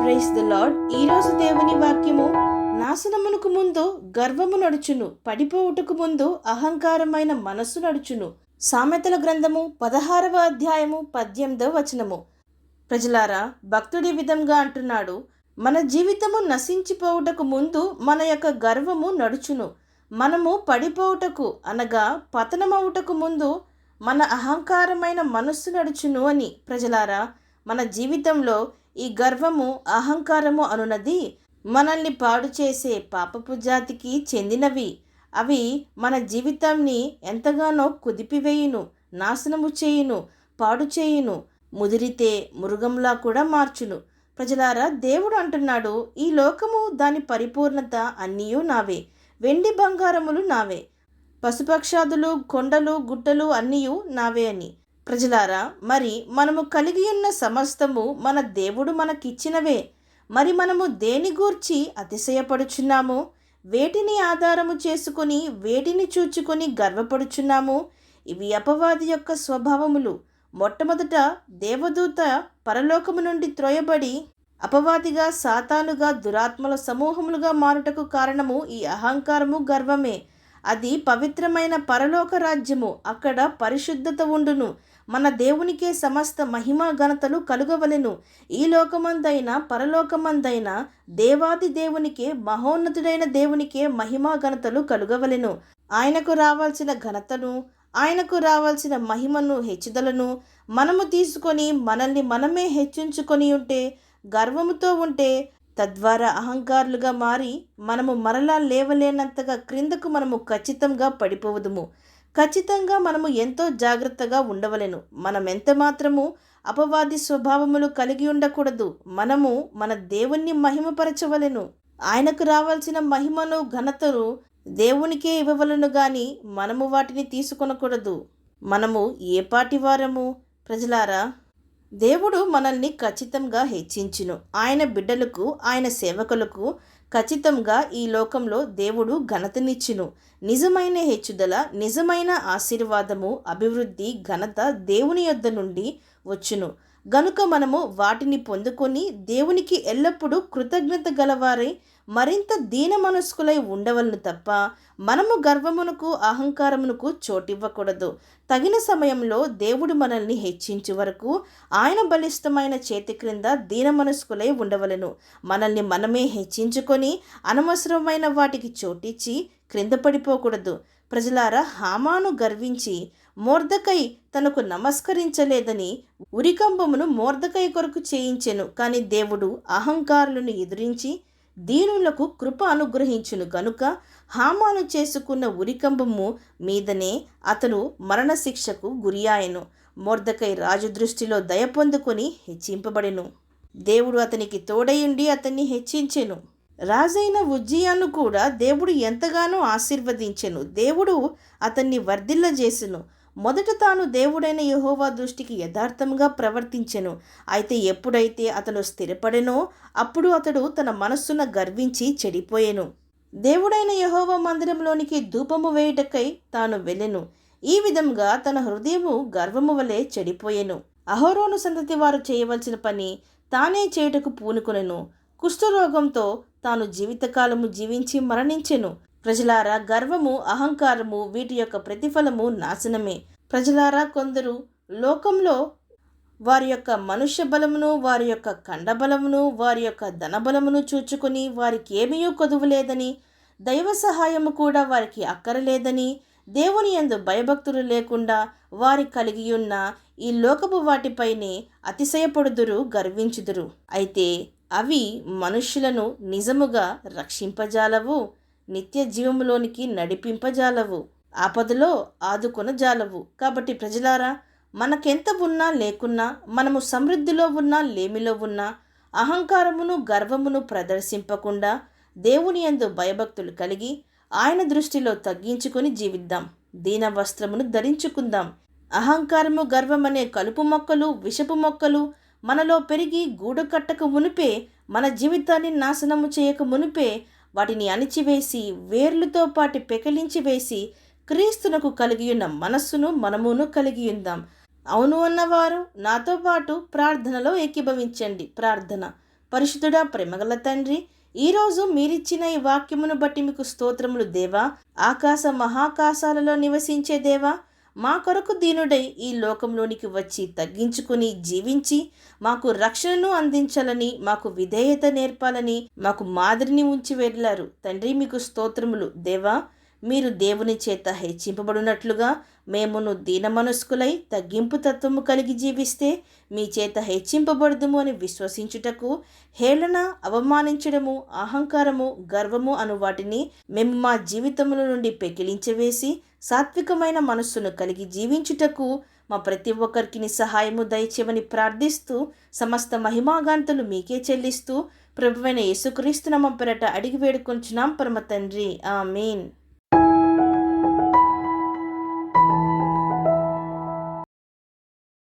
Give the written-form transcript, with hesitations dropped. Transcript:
Praise the lord. ఈరోజు దేవుని వాక్యము, నాశనమునకు ముందు గర్వము నడుచును, పడిపోవుటకు ముందు అహంకారమైన మనస్సు నడుచును. సామెతల గ్రంథము 16వ అధ్యాయము 18వ వచనము. ప్రజలారా, భక్తుడి విధంగా అంటున్నాడు, మన జీవితము నశించిపోవుటకు ముందు మన యొక్క గర్వము నడుచును. మనము పడిపోవుటకు అనగా పతనమవుటకు ముందు మన అహంకారమైన మనస్సు నడుచును అని. ప్రజలారా, మన జీవితంలో ఈ గర్వము, అహంకారము అనున్నది మనల్ని పాడు చేసే పాపపు జాతికి చెందినవి. అవి మన జీవితాన్ని ఎంతగానో కుదిపివేయును, నాశనము చేయును, పాడు చేయును, ముదిరితే మృగంలా కూడా మార్చును. ప్రజలారా, దేవుడు అంటున్నాడు, ఈ లోకము దాని పరిపూర్ణత అన్నీయూ నావే, వెండి బంగారములు నావే, పశుపక్షాదులు, కొండలు, గుట్టలు అన్నీయూ నావే అని. ప్రజలారా, మరి మనము కలిగి ఉన్న సమస్తము మన దేవుడు మనకిచ్చినవే. మరి మనము దేని గూర్చి అతిశయపడుచున్నాము? వేటిని ఆధారము చేసుకొని, వేటిని చూచుకొని గర్వపడుచున్నాము? ఇవి అపవాది యొక్క స్వభావములు. మొట్టమొదట దేవదూత పరలోకము నుండి త్రోయబడి అపవాదిగా, సాతానుగా, దురాత్మల సమూహములుగా మారుటకు కారణము ఈ అహంకారము, గర్వమే. అది పవిత్రమైన పరలోక రాజ్యము. అక్కడ పరిశుద్ధత ఉండును. మన దేవునికే సమస్త మహిమ ఘనతలు కలుగవలెను. ఈ లోకమందైనా పరలోకమందైనా దేవాది దేవునికే, మహోన్నతుడైన దేవునికే మహిమ ఘనతలు కలుగవలెను. ఆయనకు రావాల్సిన ఘనతను, ఆయనకు రావాల్సిన మహిమను, హెచ్చుదలను మనము తీసుకొని మనల్ని మనమే హెచ్చించుకొని ఉంటే, గర్వముతో ఉంటే, తద్వారా అహంకారులుగా మారి మనము మరలా లేవలేనంతగా క్రిందకు మనము ఖచ్చితంగా పడిపోవదుము. ఖచ్చితంగా మనము ఎంతో జాగ్రత్తగా ఉండవలెను. మనం ఎంత మాత్రము అపవాది స్వభావములు కలిగి ఉండకూడదు. మనము మన దేవుణ్ణి మహిమపరచవలెను. ఆయనకు రావాల్సిన మహిమను, ఘనతను దేవునికే ఇవ్వవలను గాని మనము వాటిని తీసుకొనకూడదు. మనము ఏ పాటి వారము? ప్రజలారా, దేవుడు మనల్ని ఖచ్చితంగా హెచ్చించును. ఆయన బిడ్డలకు, ఆయన సేవకులకు ఖచ్చితంగా ఈ లోకంలో దేవుడు ఘనతనిచ్చును. నిజమైన హెచ్చుదల, నిజమైన ఆశీర్వాదము, అభివృద్ధి, ఘనత దేవుని యొద్ద నుండి వచ్చును. గనుక మనము వాటిని పొందుకొని దేవునికి ఎల్లప్పుడూ కృతజ్ఞత గలవారై మరింత దీన మనస్కులై ఉండవలను తప్ప మనము గర్వమునకు, అహంకారమునకు చోటివ్వకూడదు. తగిన సమయంలో దేవుడు మనల్ని హెచ్చించు వరకు ఆయన బలిష్టమైన చేతి క్రింద దీన మనస్కులై ఉండవలను. మనల్ని మనమే హెచ్చించుకొని అనవసరమైన వాటికి చోటిచ్చి క్రింద పడిపోకూడదు. ప్రజలారా, హామాను గర్వించి మొర్దెకై తనకు నమస్కరించలేదని ఉరికంబమును మొర్దెకై కొరకు చేయించెను. కానీ దేవుడు అహంకారులను ఎదిరించి దీనులకు కృప అనుగ్రహించును. గనుక హామాను చేసుకున్న ఉరికంబము మీదనే అతను మరణశిక్షకు గురియాయెను. మొర్దెకై రాజు దృష్టిలో దయ పొందుకొని హెచ్చింపబడెను. దేవుడు అతనికి తోడయుండి అతన్ని హెచ్చించెను. రాజైన ఉజ్జియాను కూడా దేవుడు ఎంతగానో ఆశీర్వదించెను. దేవుడు అతన్ని వర్ధిల్లజేసెను. మొదట తాను దేవుడైన యెహోవా దృష్టికి యథార్థంగా ప్రవర్తించెను. అయితే ఎప్పుడైతే అతను స్థిరపడెనో అప్పుడు అతడు తన మనస్సున గర్వించి చెడిపోయెను. దేవుడైన యెహోవా మందిరంలోనికి ధూపము వేయుటకై తాను వెళ్ళెను. ఈ విధంగా తన హృదయము గర్వము వలె చెడిపోయెను. అహరోను సంతతి వారు చేయవలసిన పని తానే చేయుటకు పూనుకొనెను. కుష్ఠరోగంతో తాను జీవితకాలము జీవించి మరణించెను. ప్రజలారా, గర్వము, అహంకారము వీటి యొక్క ప్రతిఫలము నాశనమే. ప్రజలారా, కొందరు లోకంలో వారి యొక్క మనుష్య బలమును, వారి యొక్క కండబలమును, వారి యొక్క ధనబలమును చూచుకొని వారికి ఏమీ కొదువులేదని, దైవ సహాయము కూడా వారికి అక్కరలేదని, దేవుని యందు భయభక్తులు లేకుండా వారి కలిగియున్న ఈ లోకపు వాటిపైనే అతిశయపడుదురు, గర్వించుదురు. అయితే అవి మనుష్యులను నిజముగా రక్షింపజాలవు, నిత్య జీవములోనికి నడిపింపజాలవు, ఆపదలో ఆదుకొనజాలవు. కాబట్టి ప్రజలారా, మనకెంత ఉన్నా లేకున్నా, మనము సమృద్ధిలో ఉన్నా లేమిలో ఉన్నా, అహంకారమును, గర్వమును ప్రదర్శింపకుండా దేవుని యందు భయభక్తులు కలిగి ఆయన దృష్టిలో తగ్గించుకొని జీవిద్దాం. దీన వస్త్రమును ధరించుకుందాం. అహంకారము, గర్వమనే కలుపు మొక్కలు, విషపు మొక్కలు మనలో పెరిగి గూడు కట్టక మునిపే, మన జీవితాన్ని నాశనము చేయక మునిపే వాటిని అణిచివేసి వేర్లతో పాటు పెకలించి వేసి క్రీస్తునకు కలిగియున్న మనస్సును మనమును కలిగియుందాం. అవును అన్నవారు నాతో పాటు ప్రార్థనలో ఏకీభవించండి. ప్రార్థన. పరిశుద్ధుడా, ప్రేమగల తండ్రి, ఈరోజు మీరిచ్చిన ఈ వాక్యమును బట్టి మీకు స్తోత్రములు దేవా. ఆకాశ మహాకాశాలలో నివసించే దేవా, మా కొరకు దీనుడై ఈ లోకంలోనికి వచ్చి తగ్గించుకుని జీవించి మాకు రక్షణను అందించాలని, మాకు విధేయత నేర్పాలని, మాకు మాదిరిని ఉంచి వెళ్ళారు తండ్రి. మీకు స్తోత్రములు దేవా. మీరు దేవుని చేత హెచ్చింపబడినట్లుగా మేమును దీన మనస్కులై తగ్గింపు తత్వము కలిగి జీవిస్తే మీ చేత హెచ్చింపబడదుము అని విశ్వసించుటకు హేళన, అవమానించడము, అహంకారము, గర్వము అను వాటిని మేము మా జీవితముల నుండి పెకిలించవేసి సాత్వికమైన మనస్సును కలిగి జీవించుటకు మా ప్రతి ఒక్కరికి సహాయము దయచేయమని ప్రార్థిస్తూ సమస్త మహిమాగాంతులు మీకే చెల్లిస్తూ ప్రభువైన యేసుక్రీస్తు నామమున అడిగి వేడుకొంచున్నాం పరమ తండ్రి. ఆమేన్.